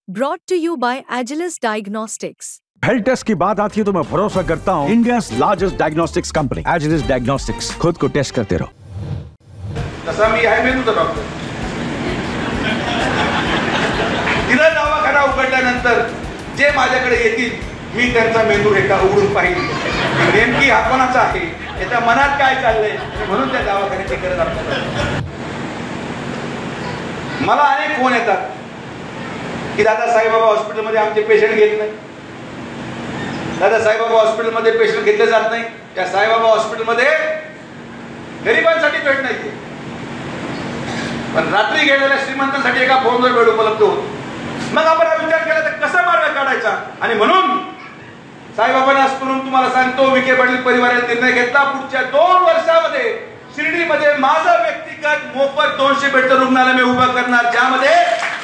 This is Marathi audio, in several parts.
Brought to you by Agilus Diagnostics. Health test की बात आती है तो मैं भरोसा करता हूँ India largest diagnostics company Agilus Diagnostics. खुद को टेस्ट करते रहो। तसा मी आहे मेंदूचा डॉक्टर। तिला दवाखाना उघडल्यानंतर जे माझ्याकडे येतील मी त्यांचा मेंदू रेखा उघडून पाहिजे नेमकी हा कोणाचा आहे, याच्या मनात काय चाललंय, म्हणून त्या दवाखान्याची गरज आपल्याला। मला अनेक फोन येतात की दादा साईबाबा हॉस्पिटलमध्ये आमचे पेशंट घेत नाही, दादा साईबाबा हॉस्पिटलमध्ये पेशंट घेतले जात नाही, त्या साईबाबा हॉस्पिटलमध्ये गरिबांसाठी बेड नाही, पण रात्री गेलेल्या श्रीमंतांसाठी एका फोनवर बेड उपलब्ध होतो। मग आपण हा विचार केला तर कसा मार्ग काढायचा, आणि म्हणून साईबाबांना करून तुम्हाला सांगतो विखे पाटील परिवाराने निर्णय घेतला पुढच्या 2 वर्षामध्ये शिर्डीमध्ये माझा व्यक्तिगत मोफत 200 बेडचं रुग्णालय मी उभं करणार, ज्यामध्ये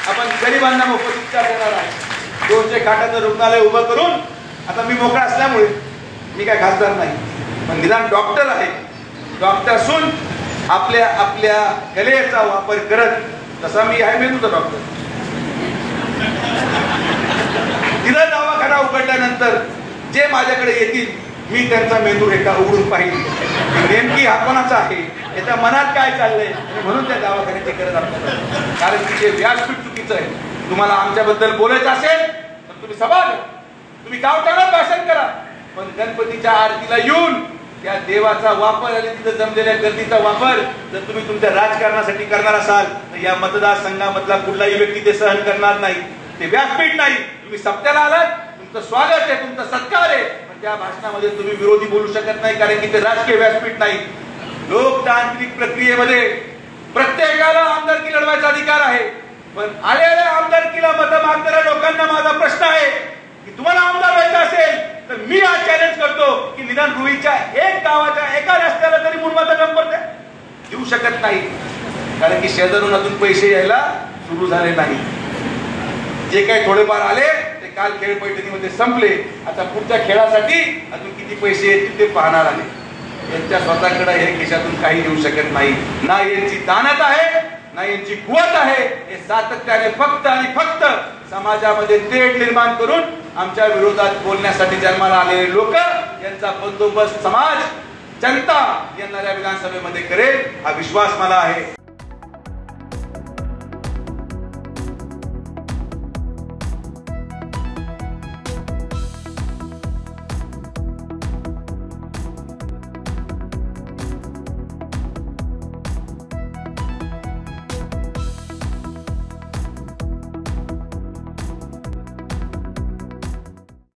आपण गरिबांना मोफत उपचार देणार आहे। 200 खाटाचं रुग्णालय उभं करून आता मी मोकळा असल्यामुळे मी काय खासदार नाही, पण निदान डॉक्टर आहे, डॉक्टर असून आपल्या आपल्या कलेचा वापर करत, तसा मी आहे मेंदूचा डॉक्टर। तिला दवाखाना उघडल्यानंतर जे माझ्याकडे येतील मी त्यांचा मेंदू रेखा उघडून पाहिजे नेमकी हा कोणाचा आहे, याच्या मनात काय चाललंय, म्हणून त्या दवाखान्याची गरज आपल्याला। कारण तिचे व्यासपीठ चुकीचं आहे। तुम्हाला आमच्याबद्दल बोलायचं असेल तर तुम्ही सभा घ्या, तुम्ही गावठाणात भाषण करा, पण गणपतीच्या आरतीला येऊन त्या देवाचा वापर आणि तिथे जमलेल्या गर्दीचा वापर जर तुम्ही तुमच्या राजकारणासाठी करणार असाल तर या मतदारसंघामधला कुठलाही व्यक्ती ते सहन करणार नाही। ते व्यासपीठ नाही, तुम्ही सप्त्याला आलात, तुमचं स्वागत आहे, तुमचा सत्कार आहे, पण त्या भाषणामध्ये तुम्ही विरोधी बोलू शकत नाही, कारण की ते राजकीय व्यासपीठ नाही। लोकतांत्रिक प्रक्रियेमध्ये प्रत्येकाला आमदारकी लढवायचा अधिकार आहे, पण आलेल्या आमदारकीला मत मागणाऱ्या लोकांना माझा प्रश्न आहे की तुम्हाला आमदार व्हायचं असेल तर मी आज चॅलेंज करतो की निदान रुईच्या एक गावाच्या एका रस्त्याला तरी मुलमाचा नंबर द्या। देऊ शकत नाही, कारण की शेजारून अजून पैसे यायला सुरू झाले नाही। जे काही थोडेफार आले ते काल खेळ पैठणीमध्ये संपले, आता पुढच्या खेळासाठी अजून किती पैसे येतील ते पाहणार आहे। यांच्या स्वतःकडे हे खिशातून काही येऊ शकत नाही, ना यांची दानत आहे ना यांची कुवत आहे। हे सातत्याने फक्त आणि फक्त समाजामध्ये तेढ निर्माण करून आमच्या विरोधात बोलण्यासाठी जन्माला आलेले लोक यांचा बंदोबस्त समाज जनता येणाऱ्या विधानसभेमध्ये करेल हा विश्वास मला आहे।